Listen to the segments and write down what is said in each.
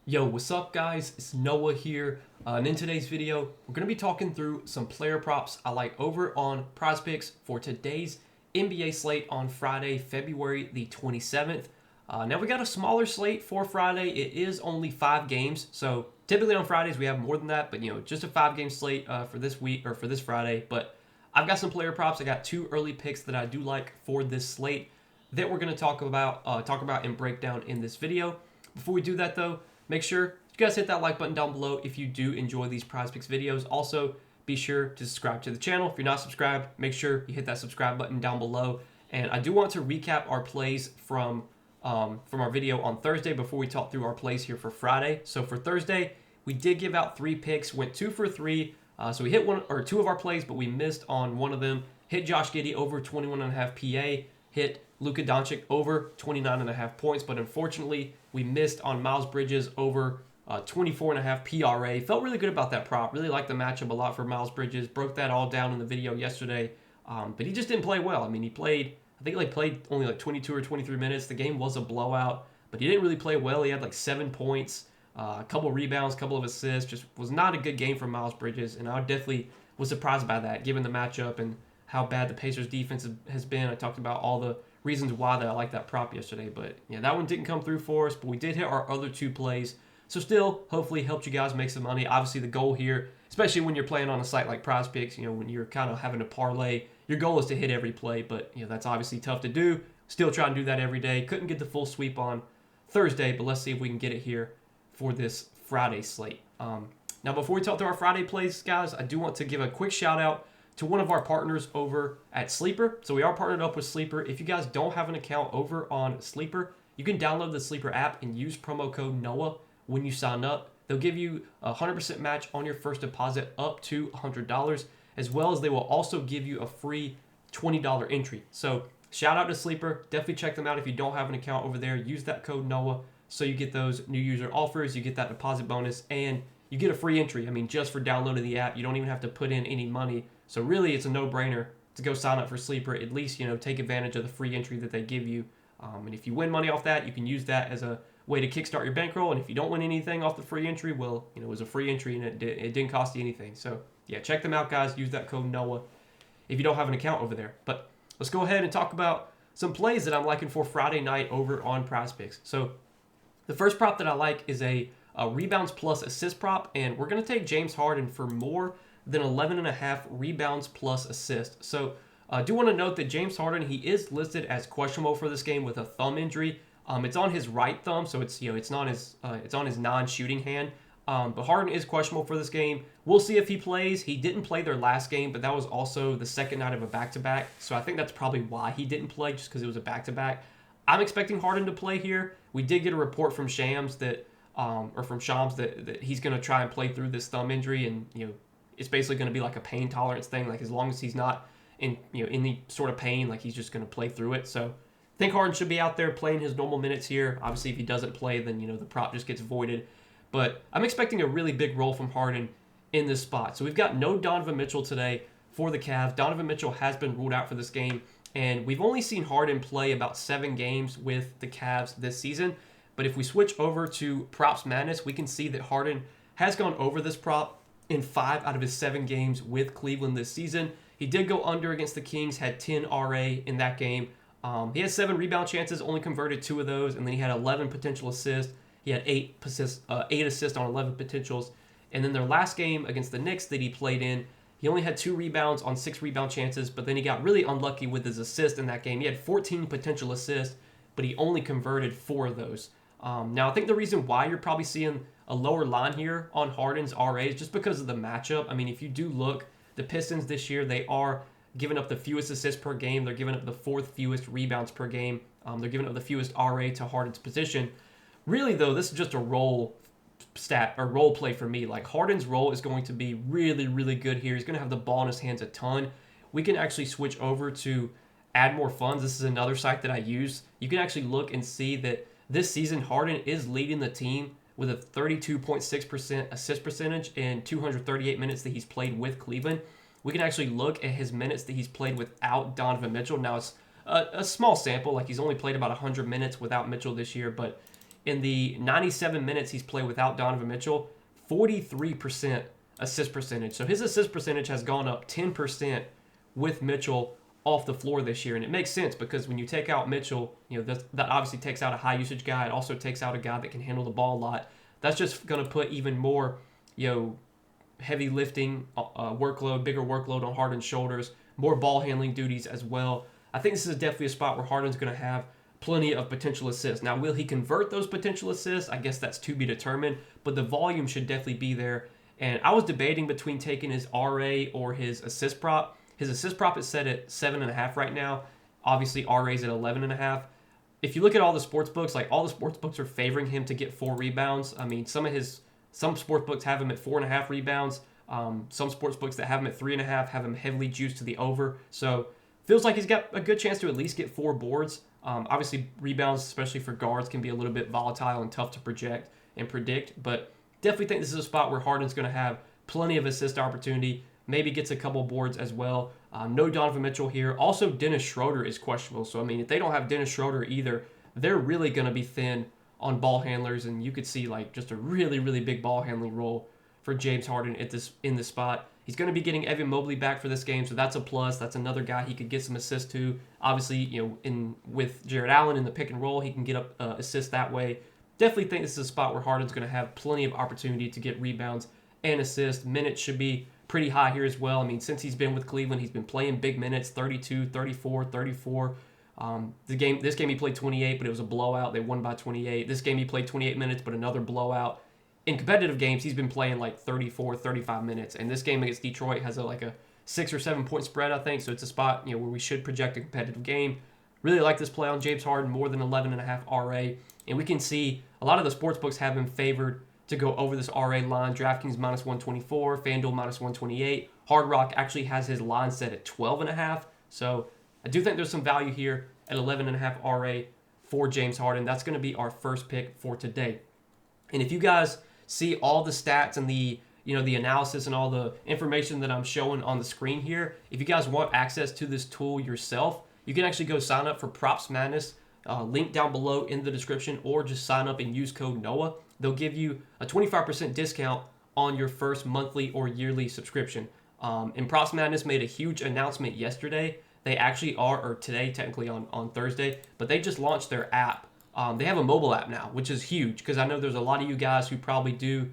Yo, what's up guys? It's Noah here, and in today's video, we're going to be talking through some player props I like over on Prizepicks for today's NBA slate on Friday, February the 27th. Now we got a smaller slate for Friday. It is only 5 games, so typically on Fridays we have more than that, but just a 5-game slate for this week or for this Friday. But I've got some player props. I got 2 early picks that I do like for this slate that we're going to talk about and break down in this video. Before we do that though, make sure you guys hit that like button down below if you do enjoy these Prizepicks videos. Also, be sure to subscribe to the channel. If you're not subscribed, make sure you hit that subscribe button down below. And I do want to recap our plays from our video on Thursday before we talk through our plays here for Friday. So for Thursday, we did give out 3 picks, went 2 for 3. So we hit 1 or 2 of our plays, but we missed on one of them. Hit Josh Giddey over 21.5 PA. Hit Luka Doncic over 29.5 points, but unfortunately, we missed on Miles Bridges over 24.5 PRA. Felt really good about that prop. Really liked the matchup a lot for Miles Bridges. Broke that all down in the video yesterday, but he just didn't play well. I mean, I think he played only 22 or 23 minutes. The game was a blowout, but he didn't really play well. He had 7 points, a couple rebounds, a couple of assists. Just was not a good game for Miles Bridges, and I definitely was surprised by that, given the matchup and how bad the Pacers defense has been. I talked about all the reasons why that I like that prop yesterday, but yeah, that one didn't come through for us, but we did hit our other 2 plays. So still, hopefully helped you guys make some money. Obviously the goal here, especially when you're playing on a site like Prizepicks, when you're kind of having to parlay, your goal is to hit every play, but that's obviously tough to do. Still try and do that every day. Couldn't get the full sweep on Thursday, but let's see if we can get it here for this Friday slate. Now before we talk through our Friday plays, guys, I do want to give a quick shout out to one of our partners over at Sleeper. So we are partnered up with Sleeper. If you guys don't have an account over on Sleeper, you can download the Sleeper app and use promo code NOAH when you sign up. They'll give you a 100% match on your first deposit up to $100, as well as they will also give you a free $20 entry. So shout out to Sleeper. Definitely check them out if you don't have an account over there. Use that code NOAH so you get those new user offers, you get that deposit bonus, and you get a free entry. I mean, just for downloading the app, you don't even have to put in any money. So really, it's a no-brainer to go sign up for Sleeper. At least, take advantage of the free entry that they give you. And if you win money off that, you can use that as a way to kickstart your bankroll. And if you don't win anything off the free entry, well, it was a free entry and it didn't cost you anything. So yeah, check them out, guys. Use that code NOAH if you don't have an account over there. But let's go ahead and talk about some plays that I'm liking for Friday night over on Prizepicks. So the first prop that I like is a rebounds plus assist prop, and we're going to take James Harden for more than 11.5 rebounds plus assist. So I do want to note that James Harden, he is listed as questionable for this game with a thumb injury. It's on his right thumb, so it's it's on his non-shooting hand. But Harden is questionable for this game. We'll see if he plays. He didn't play their last game, but that was also the second night of a back-to-back. So I think that's probably why he didn't play, just because it was a back-to-back. I'm expecting Harden to play here. We did get a report from Shams that that he's going to try and play through this thumb injury, and it's basically going to be like a pain tolerance thing. Like, as long as he's not in any sort of pain, like, he's just going to play through it. So I think Harden should be out there playing his normal minutes here. Obviously, if he doesn't play, then the prop just gets voided. But I'm expecting a really big role from Harden in this spot. So we've got no Donovan Mitchell today for the Cavs. Donovan Mitchell has been ruled out for this game, and we've only seen Harden play about 7 games with the Cavs this season. But if we switch over to Props Madness, we can see that Harden has gone over this prop in 5 out of his 7 games with Cleveland this season. He did go under against the Kings, had 10 RA in that game. He had 7 rebound chances, only converted 2 of those, and then he had 11 potential assists. He had 8 assists on 11 potentials. And then their last game against the Knicks that he played in, he only had 2 rebounds on 6 rebound chances, but then he got really unlucky with his assist in that game. He had 14 potential assists, but he only converted 4 of those. Now, I think the reason why you're probably seeing a lower line here on Harden's RA is just because of the matchup. I mean, if you do look, the Pistons this year, they are giving up the fewest assists per game. They're giving up the 4th fewest rebounds per game. They're giving up the fewest RA to Harden's position. Really, though, this is just a role stat or role play for me. Like, Harden's role is going to be really, really good here. He's going to have the ball in his hands a ton. We can actually switch over to Add More Funds. This is another site that I use. You can actually look and see that this season, Harden is leading the team with a 32.6% assist percentage in 238 minutes that he's played with Cleveland. We can actually look at his minutes that he's played without Donovan Mitchell. Now, it's a small sample. Like, he's only played about 100 minutes without Mitchell this year, but In the 97 minutes he's played without Donovan Mitchell, 43% assist percentage. So his assist percentage has gone up 10% with Mitchell off the floor this year. And it makes sense because when you take out Mitchell, that obviously takes out a high usage guy. It also takes out a guy that can handle the ball a lot. That's just going to put even more, heavy lifting workload, bigger workload on Harden's shoulders, more ball handling duties as well. I think this is definitely a spot where Harden's going to have plenty of potential assists. Now, will he convert those potential assists? I guess that's to be determined, but the volume should definitely be there. And I was debating between taking his RA or his assist prop. His assist prop is set at 7.5 right now. Obviously, RA's at 11.5. If you look at all the sports books, like all the sports books are favoring him to get 4 rebounds. I mean, some sports books have him at 4.5 rebounds. Some sports books that have him at 3.5 have him heavily juiced to the over. So feels like he's got a good chance to at least get 4 boards. Obviously, rebounds, especially for guards, can be a little bit volatile and tough to project and predict. But definitely think this is a spot where Harden's going to have plenty of assist opportunity. Maybe gets a couple boards as well. No Donovan Mitchell here. Also, Dennis Schroeder is questionable. So, I mean, if they don't have Dennis Schroeder either, they're really going to be thin on ball handlers. And you could see, like, just a really, really big ball handling role for James Harden in this spot. He's going to be getting Evan Mobley back for this game, so that's a plus. That's another guy he could get some assists to. Obviously, with Jared Allen in the pick and roll, he can get up assists that way. Definitely think this is a spot where Harden's going to have plenty of opportunity to get rebounds and assists. Minutes should be pretty high here as well. I mean, since he's been with Cleveland, he's been playing big minutes, 32, 34, 34. This game he played 28, but it was a blowout. They won by 28. This game he played 28 minutes, but another blowout. In competitive games, he's been playing like 34, 35 minutes. And this game against Detroit has a 6 or 7 point spread, I think. So it's a spot where we should project a competitive game. Really like this play on James Harden, more than 11.5 RA. And we can see a lot of the sports books have him favored to go over this RA line. DraftKings minus 124, FanDuel minus 128. Hard Rock actually has his line set at 12.5. So I do think there's some value here at 11.5 RA for James Harden. That's going to be our first pick for today. And if you guys see all the stats and the analysis and all the information that I'm showing on the screen here, if you guys want access to this tool yourself, you can actually go sign up for Props Madness. Link down below in the description, or just sign up and use code NOAH. They'll give you a 25% discount on your first monthly or yearly subscription. And Props Madness made a huge announcement yesterday. They actually are, or today technically on Thursday, but they just launched their app. They have a mobile app now, which is huge because I know there's a lot of you guys who probably do,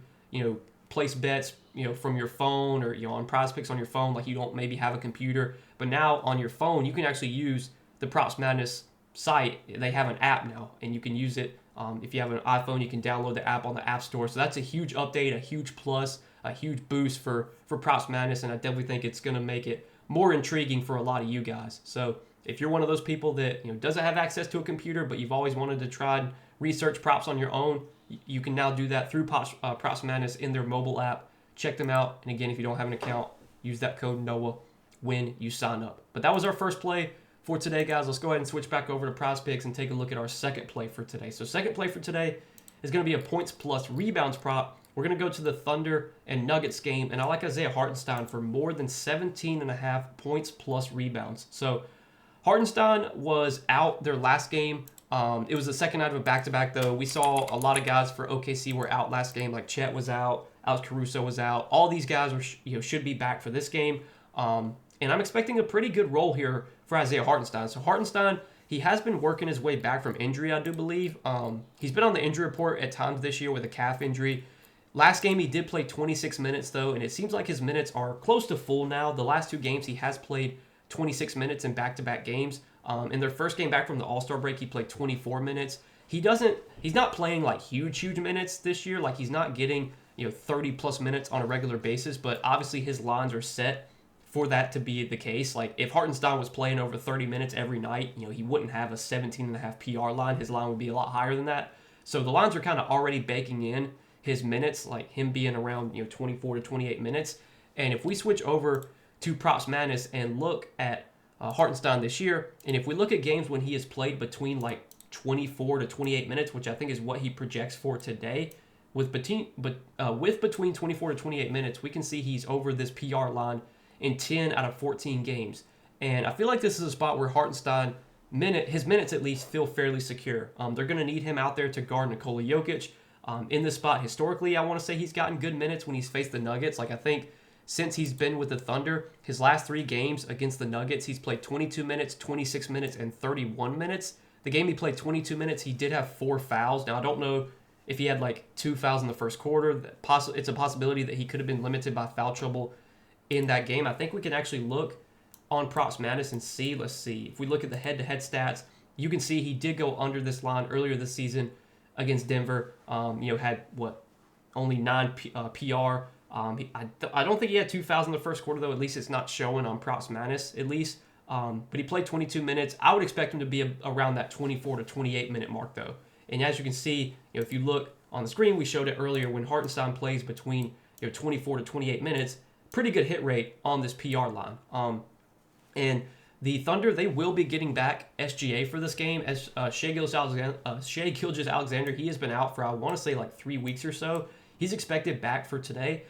place bets, from your phone or, on Prizepicks on your phone, like you don't maybe have a computer. But now on your phone, you can actually use the Props Madness site. They have an app now, and you can use it. If you have an iPhone, you can download the app on the App Store. So that's a huge update, a huge plus, a huge boost for Props Madness, and I definitely think it's going to make it more intriguing for a lot of you guys. So if you're one of those people that doesn't have access to a computer, but you've always wanted to try and research props on your own, you can now do that through Props Madness in their mobile app. Check them out. And again, if you don't have an account, use that code NOAH when you sign up. But that was our first play for today, guys. Let's go ahead and switch back over to Prizepicks and take a look at our second play for today. So second play for today is going to be a points plus rebounds prop. We're going to go to the Thunder and Nuggets game, and I like Isaiah Hartenstein for more than 17.5 points plus rebounds. So Hartenstein was out their last game. It was the second night of a back-to-back, though. We saw a lot of guys for OKC were out last game, like Chet was out, Alex Caruso was out. All these guys were, should be back for this game. And I'm expecting a pretty good role here for Isaiah Hartenstein. So Hartenstein, he has been working his way back from injury, I do believe. He's been on the injury report at times this year with a calf injury. Last game, he did play 26 minutes, though, and it seems like his minutes are close to full now. The last 2 games, he has played 26 minutes in back-to-back games. In their first game back from the All-Star break, he played 24 minutes. He's not playing like huge minutes this year. Like he's not getting 30+ minutes on a regular basis, but obviously his lines are set for that to be the case. Like if Hartenstein was playing over 30 minutes every night, he wouldn't have a 17.5 PR line. His line would be a lot higher than that. So the lines are kind of already baking in his minutes, like him being around 24 to 28 minutes. And if we switch over to Props Madness and look at Hartenstein this year, and if we look at games when he has played between like 24 to 28 minutes, which I think is what he projects for today, with between 24 to 28 minutes, we can see he's over this PR line in 10 out of 14 games. And I feel like this is a spot where Hartenstein his minutes at least feel fairly secure. They're going to need him out there to guard Nikola Jokic. In this spot, historically, I want to say he's gotten good minutes when he's faced the Nuggets. Like, I think since he's been with the Thunder, his last 3 games against the Nuggets, he's played 22 minutes, 26 minutes, and 31 minutes. The game he played 22 minutes, he did have 4 fouls. Now, I don't know if he had like 2 fouls in the first quarter. It's a possibility that he could have been limited by foul trouble in that game. I think we can actually look on Props Madness and see. Let's see. If we look at the head-to-head stats, you can see he did go under this line earlier this season against Denver. Had only 9 PR. I don't think he had 2 fouls in the first quarter, though. At least it's not showing on Props Madness, at least. But he played 22 minutes. I would expect him to be around that 24 to 28 minute mark, though. And as you can see, if you look on the screen, we showed it earlier, when Hartenstein plays between 24 to 28 minutes, pretty good hit rate on this PR line. And the Thunder, they will be getting back SGA for this game, as Shai Gilgeous-Alexander, he has been out for, I want to say, like 3 weeks or so. He's expected back for today.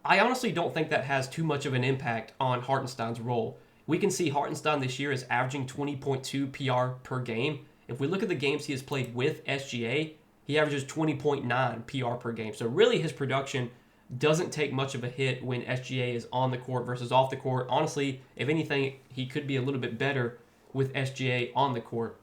I honestly don't think that has too much of an impact on Hartenstein's role. We can see Hartenstein this year is averaging 20.2 PR per game. If we look at the games he has played with SGA, he averages 20.9 PR per game. So really his production doesn't take much of a hit when SGA is on the court versus off the court. Honestly, if anything, he could be a little bit better with SGA on the court.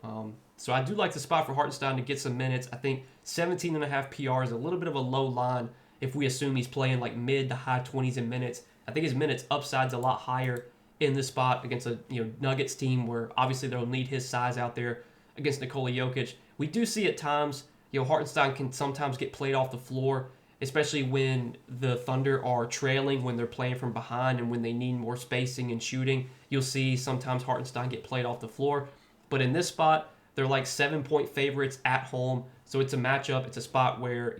So I do like the spot for Hartenstein to get some minutes. I think 17.5 PR is a little bit of a low line if we assume he's playing like mid to high 20s in minutes. I think his minutes upside's a lot higher in this spot against a Nuggets team where obviously they'll need his size out there against Nikola Jokic. We do see at times, Hartenstein can sometimes get played off the floor, especially when the Thunder are trailing, when they're playing from behind, and when they need more spacing and shooting. You'll see sometimes Hartenstein get played off the floor. But in this spot, they're like 7-point favorites at home. So it's a matchup. It's a spot where,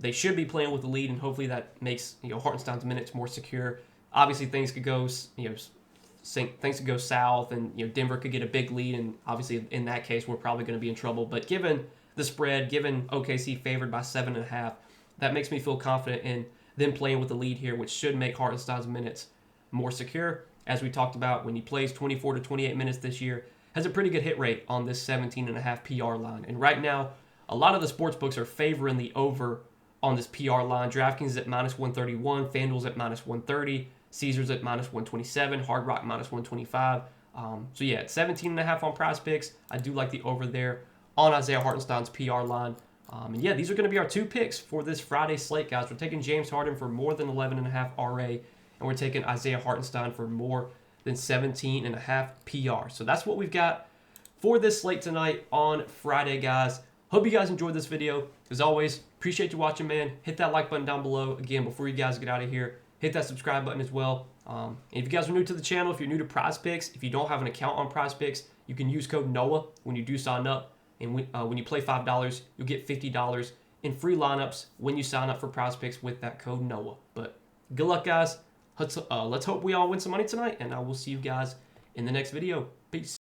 they should be playing with the lead, and hopefully that makes, Hartenstein's minutes more secure. Obviously, things could go, things could go south, and Denver could get a big lead, and obviously in that case we're probably going to be in trouble. But given the spread, given OKC favored by 7.5, that makes me feel confident in them playing with the lead here, which should make Hartenstein's minutes more secure. As we talked about, when he plays 24 to 28 minutes this year, has a pretty good hit rate on this 17.5 PR line. And right now, a lot of the sports books are favoring the over on this PR line. DraftKings is at -131, FanDuel's at -130, Caesars at -127, Hard Rock -125. So yeah, at 17.5 on Prizepicks, I do like the over there on Isaiah Hartenstein's PR line. And yeah, these are going to be our 2 picks for this Friday slate, guys. We're taking James Harden for more than 11.5 RA, and we're taking Isaiah Hartenstein for more than 17.5 PR. So that's what we've got for this slate tonight on Friday, guys. Hope you guys enjoyed this video. As always, appreciate you watching, man. Hit that like button down below. Again, before you guys get out of here, hit that subscribe button as well. And if you guys are new to the channel, if you're new to Prizepicks, if you don't have an account on Prizepicks, you can use code NOAH when you do sign up. And when you play $5, you'll get $50 in free lineups when you sign up for Prizepicks with that code NOAH. But good luck, guys. Let's hope we all win some money tonight, and I will see you guys in the next video. Peace.